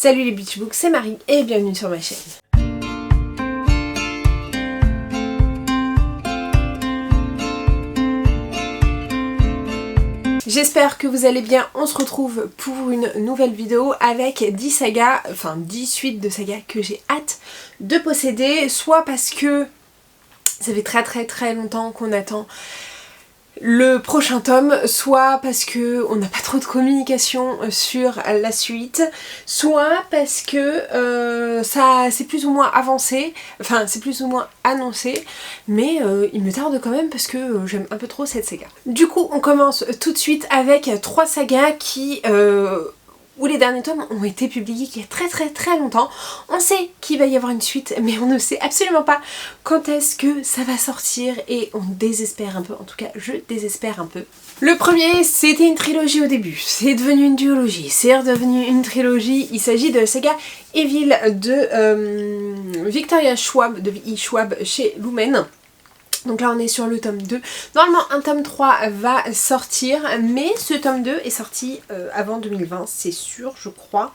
Salut les Beachbooks, c'est Marie et bienvenue sur ma chaîne. J'espère que vous allez bien, on se retrouve pour une nouvelle vidéo avec 10 sagas, enfin 10 suites de sagas que j'ai hâte de posséder, soit parce que ça fait très longtemps qu'on attend le prochain tome, soit parce que on n'a pas trop de communication sur la suite, soit parce que ça c'est plus ou moins avancé, enfin c'est plus ou moins annoncé, mais il me tarde quand même parce que j'aime un peu trop cette saga. Du coup on commence tout de suite avec 3 sagas qui où les derniers tomes ont été publiés il y a très longtemps. On sait qu'il va y avoir une suite, mais on ne sait absolument pas quand est-ce que ça va sortir et on désespère un peu, en tout cas je désespère un peu. Le premier, c'était une trilogie au début, c'est devenu une duologie, c'est redevenu une trilogie. Il s'agit de la saga Evil de Victoria Schwab, de V.E. Schwab chez Lumen. Donc là on est sur le tome 2. Normalement un tome 3 va sortir, mais ce tome 2 est sorti avant 2020, c'est sûr, je crois.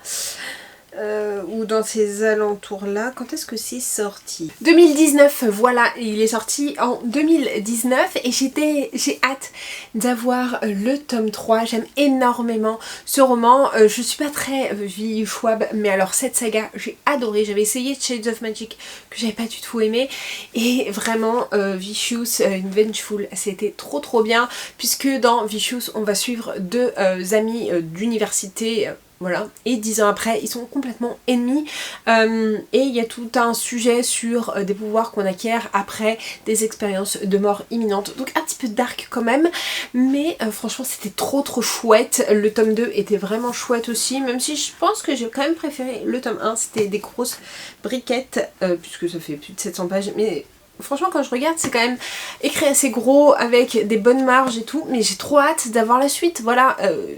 Ou dans ces alentours là. Quand est-ce que c'est sorti? 2019, voilà, il est sorti en 2019 et j'ai hâte d'avoir le tome 3. J'aime énormément ce roman. Je suis pas très V.E. Schwab, mais alors cette saga j'ai adoré. J'avais essayé Shades of Magic que j'avais pas du tout aimé, et vraiment Vicious in Vengeful c'était trop bien, puisque dans Vicious on va suivre deux amis d'université. Voilà, et 10 ans après, ils sont complètement ennemis et il y a tout un sujet sur des pouvoirs qu'on acquiert après des expériences de mort imminente. Donc un petit peu dark quand même, mais franchement c'était trop chouette. Le tome 2 était vraiment chouette aussi, même si je pense que j'ai quand même préféré le tome 1, c'était des grosses briquettes, puisque ça fait plus de 700 pages, mais franchement quand je regarde c'est quand même écrit assez gros avec des bonnes marges et tout, mais j'ai trop hâte d'avoir la suite. Voilà,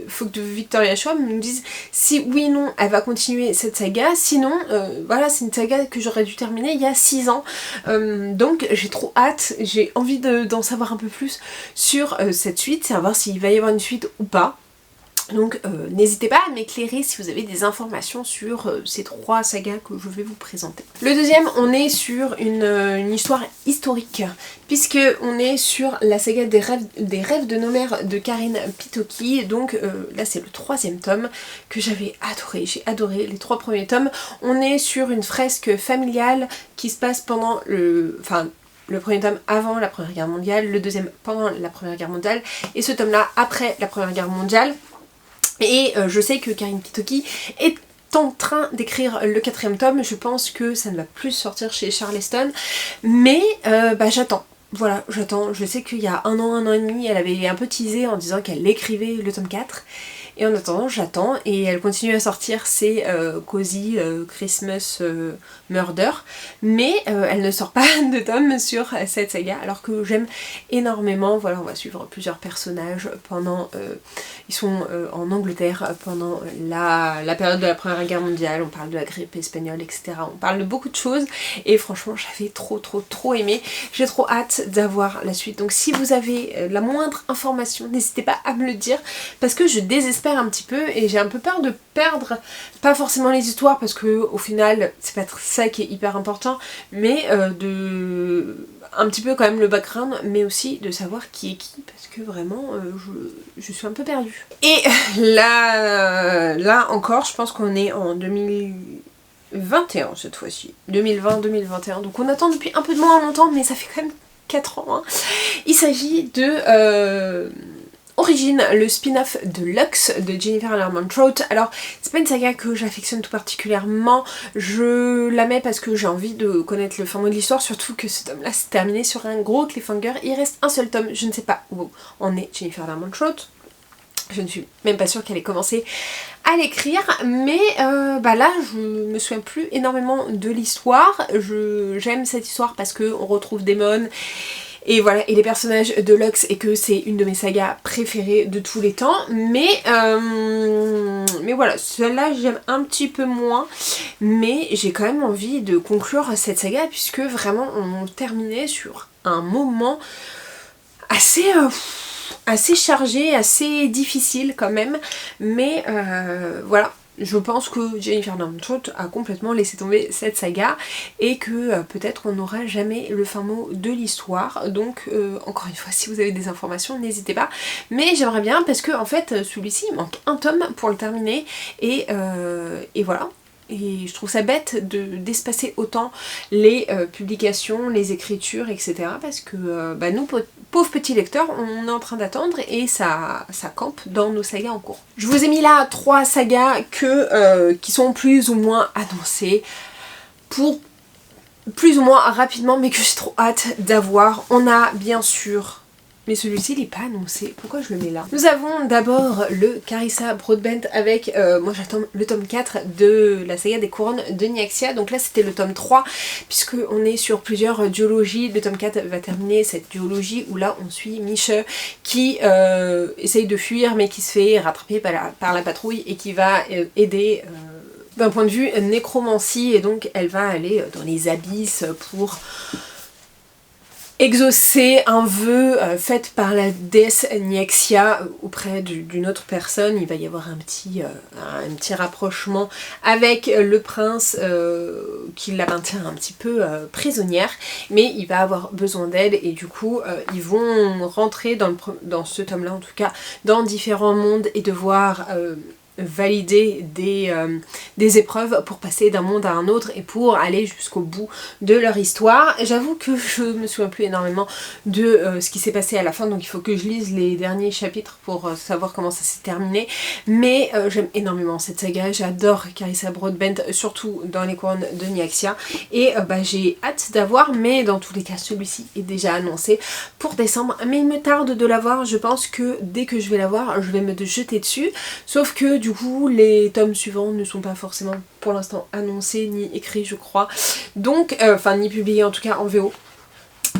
faut que Victoria Schwab me dise si oui ou non elle va continuer cette saga, sinon voilà, c'est une saga que j'aurais dû terminer il y a 6 ans, donc j'ai trop hâte, j'ai envie d'en savoir un peu plus sur cette suite, savoir s'il va y avoir une suite ou pas. Donc n'hésitez pas à m'éclairer si vous avez des informations sur ces 3 sagas que je vais vous présenter. Le deuxième, on est sur une histoire historique, puisque on est sur la saga des rêves de nos mères de Karine Pitoki. Donc là c'est le 3e tome que j'avais adoré, j'ai adoré les 3 premiers tomes. On est sur une fresque familiale qui se passe pendant le premier tome avant la Première Guerre mondiale, le deuxième pendant la Première Guerre mondiale, et ce tome là après la Première Guerre mondiale. Et je sais que Karine Pitoki est en train d'écrire le 4e tome, je pense que ça ne va plus sortir chez Charleston, mais j'attends. Voilà, j'attends. Je sais qu'il y a un an et demi, elle avait un peu teasé en disant qu'elle écrivait le tome 4. Et en attendant, j'attends, et elle continue à sortir ses Cozy Christmas Murder, mais elle ne sort pas de tome sur cette saga, alors que j'aime énormément. Voilà, on va suivre plusieurs personnages pendant... ils sont en Angleterre pendant la période de la Première Guerre mondiale, on parle de la grippe espagnole, etc. On parle de beaucoup de choses, et franchement j'avais trop aimé. J'ai trop hâte d'avoir la suite, donc si vous avez la moindre information, n'hésitez pas à me le dire, parce que je désespère un petit peu et j'ai un peu peur de perdre, pas forcément les histoires parce que au final c'est pas ça qui est hyper important, mais de un petit peu quand même le background, mais aussi de savoir qui est qui, parce que vraiment je suis un peu perdue. Et là encore je pense qu'on est en 2021 cette fois-ci, 2020-2021, donc on attend depuis un peu de moins longtemps, mais ça fait quand même 4 ans hein. Il s'agit de Origine, le spin-off de Lux de Jennifer Lerman-Trout. Alors c'est pas une saga que j'affectionne tout particulièrement, je la mets parce que j'ai envie de connaître le fin mot de l'histoire, surtout que ce tome là s'est terminé sur un gros cliffhanger. Il reste un seul tome, je ne sais pas où en est Jennifer Lerman-Trout, je ne suis même pas sûre qu'elle ait commencé à l'écrire, mais là je me souviens plus énormément de l'histoire. J'aime cette histoire parce qu'on retrouve Damon et voilà, et les personnages de Lux, et que c'est une de mes sagas préférées de tous les temps, mais voilà, celle-là j'aime un petit peu moins, mais j'ai quand même envie de conclure cette saga, puisque vraiment on terminait sur un moment assez chargé, assez difficile quand même, mais voilà. je pense que Jennifer Darmstrong a complètement laissé tomber cette saga et que peut-être qu'on n'aura jamais le fin mot de l'histoire. Donc encore une fois, si vous avez des informations, n'hésitez pas. Mais j'aimerais bien parce que en fait celui-ci il manque un tome pour le terminer et voilà. Et je trouve ça bête d'espacer autant les publications, les écritures, etc. Parce que nous, pauvres petits lecteurs, on est en train d'attendre et ça campe dans nos sagas en cours. Je vous ai mis là 3 sagas qui sont plus ou moins annoncées pour plus ou moins rapidement, mais que j'ai trop hâte d'avoir. On a bien sûr... Mais celui-ci il n'est pas annoncé, pourquoi je le mets là? Nous avons d'abord le Carissa Broadbent avec, moi j'attends le tome 4 de la saga des couronnes de Nyaxia. Donc là c'était le tome 3 puisque on est sur plusieurs duologies. Le tome 4 va terminer cette duologie où là on suit Miche qui essaye de fuir mais qui se fait rattraper par la patrouille et qui va aider... d'un point de vue nécromancie, et donc elle va aller dans les abysses pour exaucer un vœu fait par la déesse Nyaxia auprès d'une autre personne. Il va y avoir un petit rapprochement avec le prince qui la maintient un petit peu prisonnière, mais il va avoir besoin d'elle et du coup ils vont rentrer dans ce tome là en tout cas dans différents mondes et devoir valider des épreuves pour passer d'un monde à un autre et pour aller jusqu'au bout de leur histoire. J'avoue que je me souviens plus énormément de ce qui s'est passé à la fin, donc il faut que je lise les derniers chapitres pour savoir comment ça s'est terminé, mais j'aime énormément cette saga, j'adore Carissa Broadbent, surtout dans les couronnes de Nyaxia, et j'ai hâte d'avoir, mais dans tous les cas celui-ci est déjà annoncé pour décembre, mais il me tarde de l'avoir. Je pense que dès que je vais l'avoir, je vais me jeter dessus, sauf que du coup les tomes suivants ne sont pas forcément pour l'instant annoncés ni écrits je crois, donc enfin ni publiés en tout cas en VO.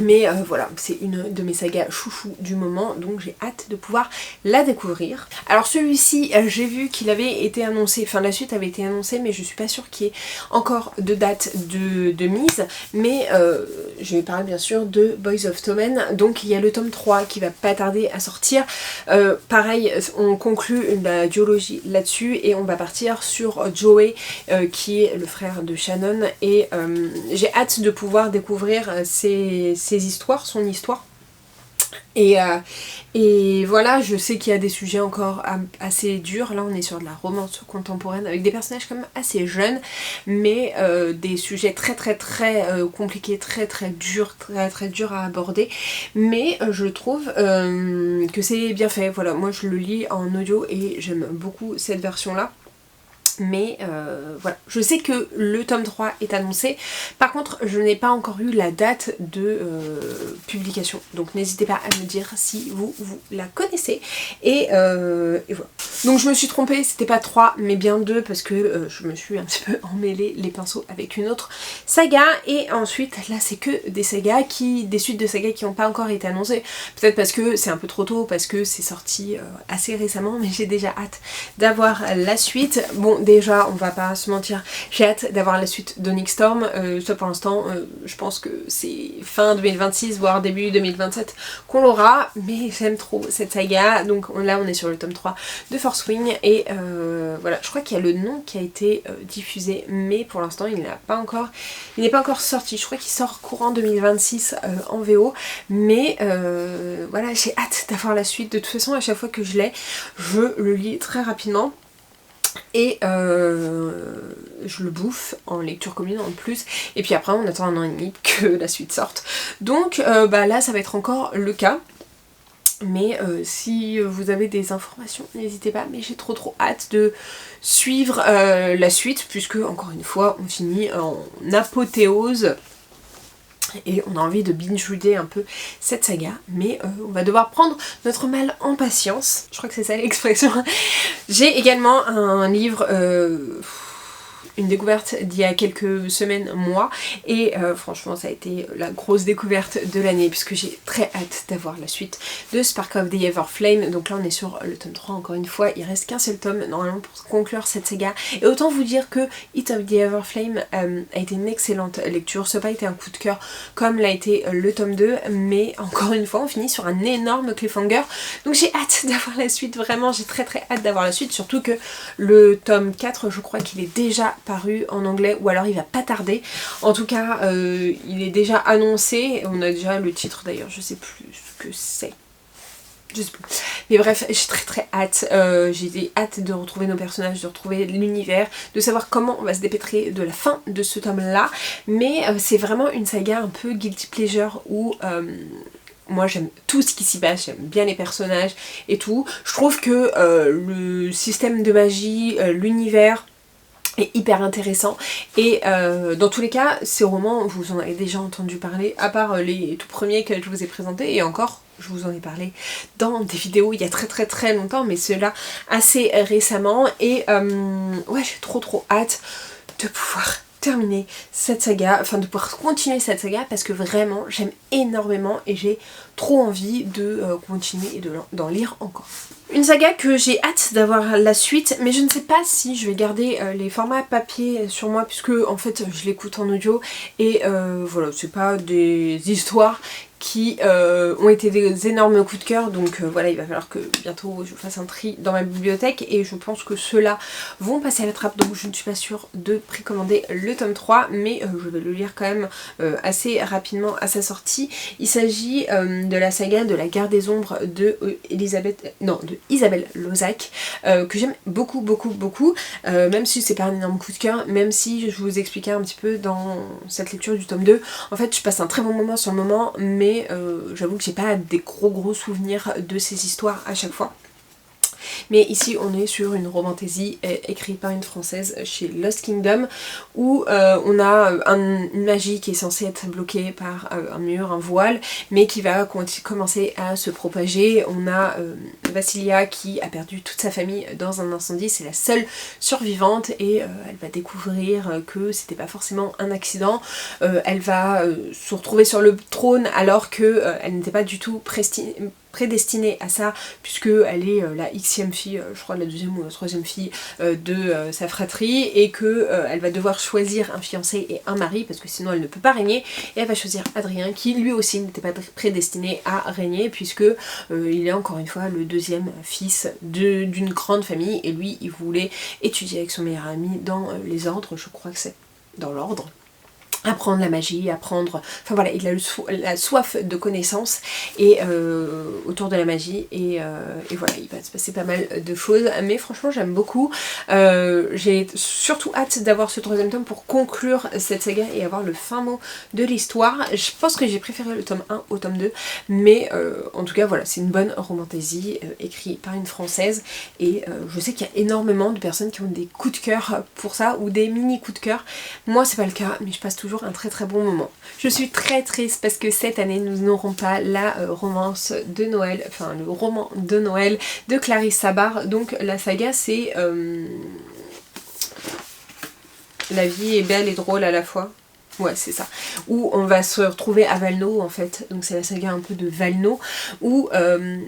Mais voilà, c'est une de mes sagas chouchou du moment, donc j'ai hâte de pouvoir la découvrir. Alors celui-ci, j'ai vu qu'il avait été annoncé, enfin la suite avait été annoncée, mais je suis pas sûre qu'il y ait encore de date de mise. Mais je vais parler bien sûr de Boys of Tommen, donc il y a le tome 3 qui va pas tarder à sortir. Pareil, on conclut la duologie là-dessus et on va partir sur Joey, qui est le frère de Shannon, et j'ai hâte de pouvoir découvrir ses histoires, son histoire. Et voilà, je sais qu'il y a des sujets encore assez durs. Là on est sur de la romance contemporaine avec des personnages quand même assez jeunes, mais des sujets très compliqués, très durs à aborder, mais je trouve que c'est bien fait. Voilà, moi je le lis en audio et j'aime beaucoup cette version là. Mais voilà, je sais que le tome 3 est annoncé, par contre je n'ai pas encore eu la date de publication, donc n'hésitez pas à me dire si vous la connaissez, et voilà. Donc je me suis trompée, c'était pas 3 mais bien 2 parce que je me suis un petit peu emmêlé les pinceaux avec une autre saga, et ensuite là c'est que des sagas des suites de sagas qui n'ont pas encore été annoncées, peut-être parce que c'est un peu trop tôt, parce que c'est sorti assez récemment, mais j'ai déjà hâte d'avoir la suite. Bon, déjà on va pas se mentir, j'ai hâte d'avoir la suite d'Onyx Storm, ça pour l'instant je pense que c'est fin 2026 voire début 2027 qu'on l'aura, mais j'aime trop cette saga. Donc là on est sur le tome 3 de Force Wing, et voilà, je crois qu'il y a le nom qui a été diffusé, mais pour l'instant il n'est pas encore sorti. Je crois qu'il sort courant 2026 en VO, mais voilà, j'ai hâte d'avoir la suite. De toute façon à chaque fois que je l'ai, je le lis très rapidement et je le bouffe en lecture commune en plus, et puis après on attend 1 an et demi que la suite sorte, donc là ça va être encore le cas. Mais si vous avez des informations, n'hésitez pas, mais j'ai trop hâte de suivre la suite, puisque encore une fois on finit en apothéose et on a envie de binge-reader un peu cette saga, mais on va devoir prendre notre mal en patience, je crois que c'est ça l'expression. J'ai également un livre une découverte d'il y a quelques semaines, mois, et franchement ça a été la grosse découverte de l'année puisque j'ai très hâte d'avoir la suite de Spark of the Everflame. Donc là on est sur le tome 3 encore une fois, il reste qu'un seul tome normalement pour conclure cette saga, et autant vous dire que Hit of the Everflame a été une excellente lecture. Ça n'a pas été un coup de cœur comme l'a été le tome 2, mais encore une fois on finit sur un énorme cliffhanger, donc j'ai hâte d'avoir la suite, vraiment j'ai très hâte d'avoir la suite, surtout que le tome 4 je crois qu'il est déjà paru en anglais, ou alors il va pas tarder. En tout cas il est déjà annoncé, on a déjà le titre d'ailleurs, je sais plus ce que c'est. Je sais plus. Mais bref, j'ai très hâte. J'ai hâte de retrouver nos personnages, de retrouver l'univers, de savoir comment on va se dépêtrer de la fin de ce tome là. Mais c'est vraiment une saga un peu guilty pleasure où moi j'aime tout ce qui s'y passe, j'aime bien les personnages et tout. Je trouve que le système de magie, l'univers est hyper intéressant, et dans tous les cas ces romans vous en avez déjà entendu parler, à part les tout premiers que je vous ai présentés, et encore je vous en ai parlé dans des vidéos il y a très longtemps, mais ceux-là assez récemment, et ouais j'ai trop hâte de pouvoir terminer cette saga, enfin de pouvoir continuer cette saga, parce que vraiment j'aime énormément et j'ai trop envie de continuer et d'en lire encore. Une saga que j'ai hâte d'avoir la suite, mais je ne sais pas si je vais garder les formats papier sur moi, puisque en fait je l'écoute en audio, et voilà, c'est pas des histoires qui ont été des énormes coups de cœur, donc voilà, il va falloir que bientôt je fasse un tri dans ma bibliothèque, et je pense que ceux-là vont passer à la trappe, donc je ne suis pas sûre de précommander le tome 3, mais je vais le lire quand même assez rapidement à sa sortie. Il s'agit de la saga de la Guerre des Ombres de Isabelle Lozac, que j'aime beaucoup, même si c'est pas un énorme coup de cœur, même si je vous expliquais un petit peu dans cette lecture du tome 2, en fait je passe un très bon moment sur le moment, mais j'avoue que j'ai pas des gros souvenirs de ces histoires à chaque fois. Mais ici on est sur une romantasy écrite par une française chez Lost Kingdom, où on a une magie qui est censée être bloquée par un mur, un voile, mais qui va commencer à se propager. On a Vassilia qui a perdu toute sa famille dans un incendie, c'est la seule survivante, et elle va découvrir que c'était pas forcément un accident. Elle va se retrouver sur le trône alors que elle n'était pas du tout prédestinée à ça, puisque elle est la xème fille, je crois la deuxième ou la troisième fille de sa fratrie, et que elle va devoir choisir un fiancé et un mari, parce que sinon elle ne peut pas régner, et elle va choisir Adrien, qui lui aussi n'était pas prédestiné à régner, puisque il est encore une fois le deuxième fils d'une grande famille, et lui il voulait étudier avec son meilleur ami dans les ordres, je crois que c'est dans l'ordre, apprendre la magie, apprendre... Enfin voilà, il a la soif de connaissances et autour de la magie, et voilà, il va se passer pas mal de choses, mais franchement j'aime beaucoup. J'ai surtout hâte d'avoir ce troisième tome pour conclure cette saga et avoir le fin mot de l'histoire. Je pense que j'ai préféré le tome 1 au tome 2, mais en tout cas voilà, c'est une bonne romantasy écrite par une française, et je sais qu'il y a énormément de personnes qui ont des coups de cœur pour ça, ou des mini coups de cœur. Moi c'est pas le cas, mais je passe toujours un très bon moment. Je suis très triste parce que cette année nous n'aurons pas la romance de Noël, enfin le roman de Noël de Clarisse Sabar. Donc la saga c'est La vie est belle et drôle à la fois. Ouais, c'est ça. Où on va se retrouver à Valno en fait. Donc c'est la saga un peu de Valno. Où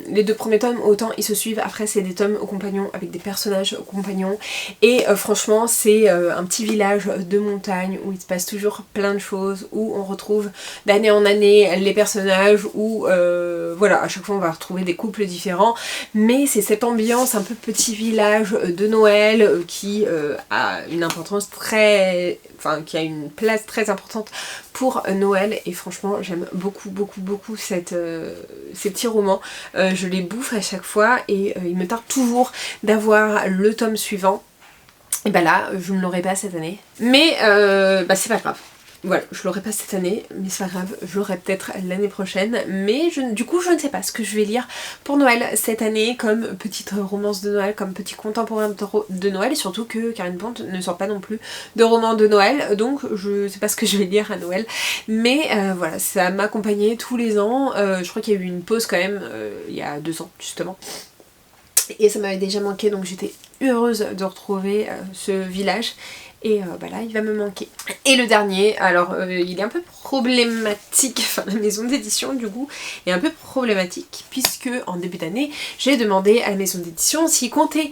les deux premiers tomes, autant ils se suivent. Après c'est des tomes aux compagnons avec des personnages aux compagnons. Et franchement c'est un petit village de montagne où il se passe toujours plein de choses. Où on retrouve d'année en année les personnages. Où voilà, à chaque fois on va retrouver des couples différents. Mais c'est cette ambiance un peu petit village de Noël qui a une importance très... Enfin qui a une place très importante pour Noël, et franchement j'aime beaucoup ces petits romans. Je les bouffe à chaque fois, et il me tarde toujours d'avoir le tome suivant, et bah là je ne l'aurai pas cette année, mais bah c'est pas grave. Voilà, je l'aurai pas cette année, mais c'est pas grave, je l'aurai peut-être l'année prochaine, mais du coup je ne sais pas ce que je vais lire pour Noël cette année comme petite romance de Noël, comme petit contemporain de Noël, et surtout que Karine Ponte ne sort pas non plus de romans de Noël, donc je sais pas ce que je vais lire à Noël, mais voilà, ça m'accompagnait tous les ans. Je crois qu'il y a eu une pause quand même il y a 2 ans justement, et ça m'avait déjà manqué, donc j'étais heureuse de retrouver ce village. Et là il va me manquer. Et le dernier, alors il est un peu problématique, enfin la maison d'édition du coup est un peu problématique puisque en début d'année j'ai demandé à la maison d'édition s'ils comptaient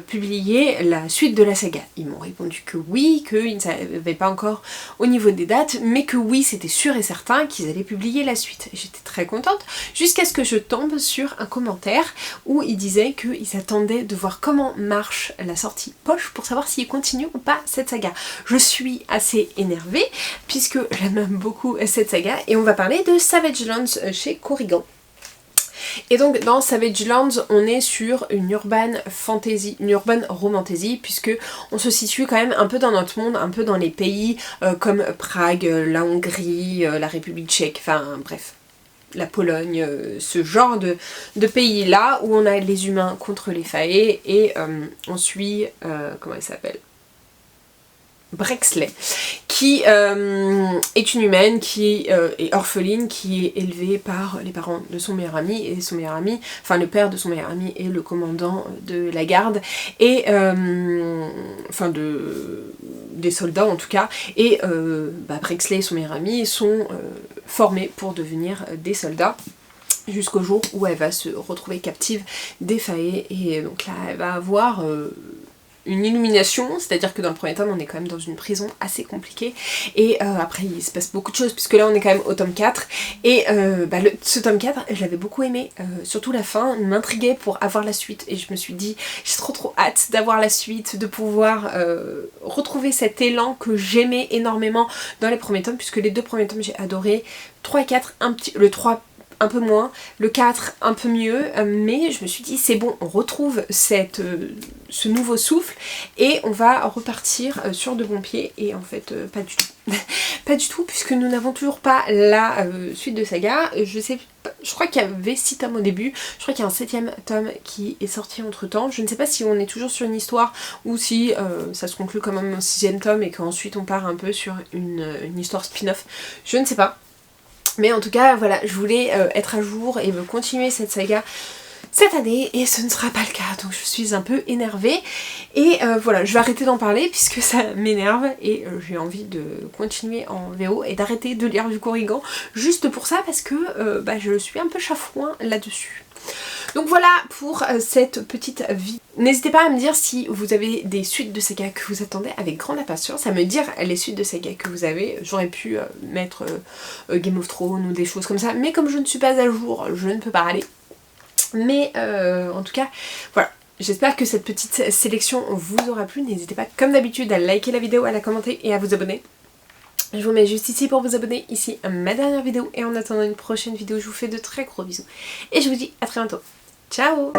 publier la suite de la saga. Ils m'ont répondu que oui, qu'ils ne savaient pas encore au niveau des dates, mais que oui c'était sûr et certain qu'ils allaient publier la suite. J'étais très contente jusqu'à ce que je tombe sur un commentaire où ils disaient qu'ils attendaient de voir comment marche la sortie poche pour savoir s'ils continuent ou pas cette saga. Je suis assez énervée puisque j'aime beaucoup cette saga et on va parler de Savage Lands chez Corrigan. Et donc dans Savage Lands on est sur une urban fantasy, une urban romantasy puisque on se situe quand même un peu dans notre monde, un peu dans les pays comme Prague, la Hongrie, la République tchèque, enfin bref. La Pologne, ce genre de pays là où on a les humains contre les faées et on suit, comment elle s'appelle, Brexley, qui est une humaine qui est orpheline, qui est élevée par les parents de son meilleur ami, et son meilleur ami, enfin le père de son meilleur ami est le commandant de la garde, et enfin des soldats en tout cas, et Brexley et son meilleur ami sont formés pour devenir des soldats. Jusqu'au jour où elle va se retrouver captive des faées, et donc là elle va avoir une illumination, c'est-à-dire que dans le premier tome on est quand même dans une prison assez compliquée et après il se passe beaucoup de choses puisque là on est quand même au tome 4 et ce tome 4 j'avais beaucoup aimé, surtout la fin m'intriguait pour avoir la suite et je me suis dit j'ai trop hâte d'avoir la suite, de pouvoir retrouver cet élan que j'aimais énormément dans les premiers tomes puisque les 2 premiers tomes j'ai adoré, 3 et 4 le 3 un peu moins, le 4 un peu mieux, mais je me suis dit c'est bon, on retrouve ce nouveau souffle et on va repartir sur de bons pieds et en fait pas du tout. Pas du tout puisque nous n'avons toujours pas la suite de saga, je crois qu'il y avait 6 tomes au début, je crois qu'il y a un 7ème tome qui est sorti entre temps, je ne sais pas si on est toujours sur une histoire ou si ça se conclut quand même au 6ème tome et qu'ensuite on part un peu sur une histoire spin-off, je ne sais pas. Mais en tout cas, voilà, je voulais être à jour et me continuer cette saga cette année et ce ne sera pas le cas, donc je suis un peu énervée et voilà, je vais arrêter d'en parler puisque ça m'énerve et j'ai envie de continuer en VO et d'arrêter de lire du Corrigan juste pour ça parce que je suis un peu chafouin là-dessus. Donc voilà pour cette petite vidéo. N'hésitez pas à me dire si vous avez des suites de saga que vous attendez avec grande impatience, à me dire les suites de saga que vous avez. J'aurais pu mettre Game of Thrones ou des choses comme ça, mais comme je ne suis pas à jour, je ne peux pas aller. Mais en tout cas, voilà. J'espère que cette petite sélection vous aura plu. N'hésitez pas comme d'habitude à liker la vidéo, à la commenter et à vous abonner. Je vous mets juste ici pour vous abonner, ici ma dernière vidéo et en attendant une prochaine vidéo, je vous fais de très gros bisous. Et je vous dis à très bientôt. Ciao!